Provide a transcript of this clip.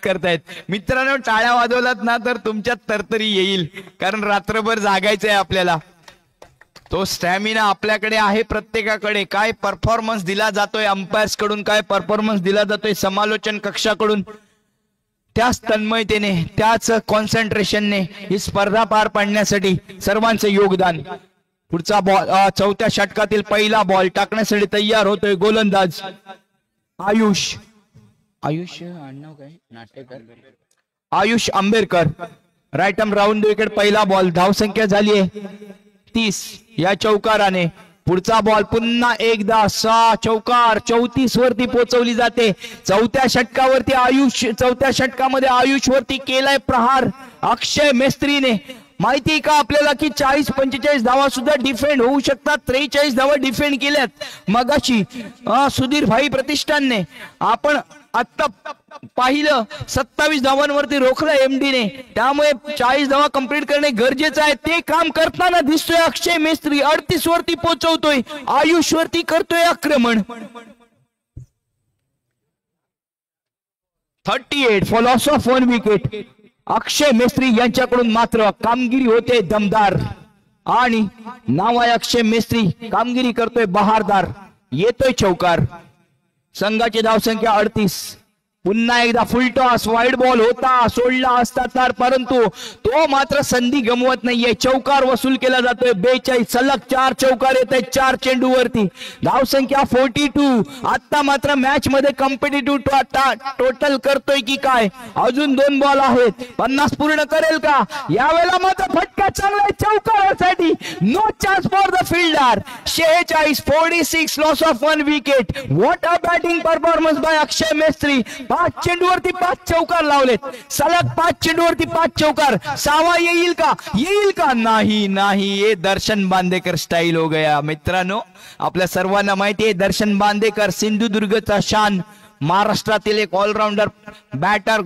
करतायत मित्रांनो. टाळ्या वाजवलात ना तर तुमच्यात तरतरी येईल, कारण रात्रभर जागायचंय आपल्याला. तो स्टॅमिना आपल्याकडे आहे प्रत्येकाकडे. काय परफॉर्मन्स दिला जातोय अंपायर्स कडून, काय परफॉर्मन्स दिला जातोय समालोचन कक्षाकडून, त्याच तन्मयतेने त्याच कॉन्सन्ट्रेशनने ही स्पर्धा पार पाडण्यासाठी सर्वांचे योगदान. पुढचा बॉल, चौथ्या षटकातील पहिला बॉल टाकण्यासाठी तयार होतोय गोलंदाज आयुष आडनाव काय Natekar, Ayush Ambedkar. Right arm round wicket पहिला बॉल. धावसंख्या झाली आहे 30 या चौकाराने. पुढचा बॉल पुन्हा एकदा 6 चौकार 34 वरती पोहोचवली जाते. चौथ्या षटकामध्ये आयुष वरती केलाय प्रहार अक्षय मेस्त्रीने. माहिती का आपल्याला की 40-45 धावा सुद्धा डिफेंड होऊ शकतात. 43 धावा डिफेंड केल्यात मगाशी सुधीर भाई प्रतिष्ठानने. आपण आता पाहिलं 27 धावांवरती रोखलं एमडीने, त्यामुळे 40 धावा कंप्लीट करणे गरजेचं आहे. ते काम करताना दिसतोय अक्षय मेस्त्री. 38 वरती पोहोचवतोय, आयुष वरती करतोय आक्रमण. 38 फॉर लॉस ऑफ 1 विकेट. अक्षय मेस्त्री यांच्याकडून मात्र कामगिरी होते दमदार, आणि नाव आहे अक्षय मेस्त्री. कामगिरी करतोय बहारदार. येतोय चौकार. संघाची धावसंख्या 38. पुन्हा एकदा फुल टॉस. वाईड बॉल होता, सोडला असता तर, परंतु तो मात्र संधी गमवत नाहीये. चौकार वसूल केला जातोय. 42 सलग 4 चौकार येत आहेत 4 चेंडूवरती. धावसंख्या 42. आता मात्र मॅच मध्ये कॉम्पिटिटिव्ह टोटल करतोय की काय. अजून 2 बॉल आहेत. 50 पूर्ण करेल का यावेळेला. मात्र फटका चांगला आहे चौकारासाठी. No chance for the fielder. 46 loss of 1 wicket. What a batting performance by Akshay Mestri. 5 चेंडूवरती 5 चौकार लावलेत. सलग 5 चेंडूवरती 5 चौकार. 6वा येईल का नाही. ये दर्शन बांदेकर स्टाईल हो गया मित्रांनो. आपल्या सर्वांना माहिती आहे दर्शन बांदेकर सिंधुदुर्गचा शान, महाराष्ट्रातील एक ऑलराऊंडर बॅटर.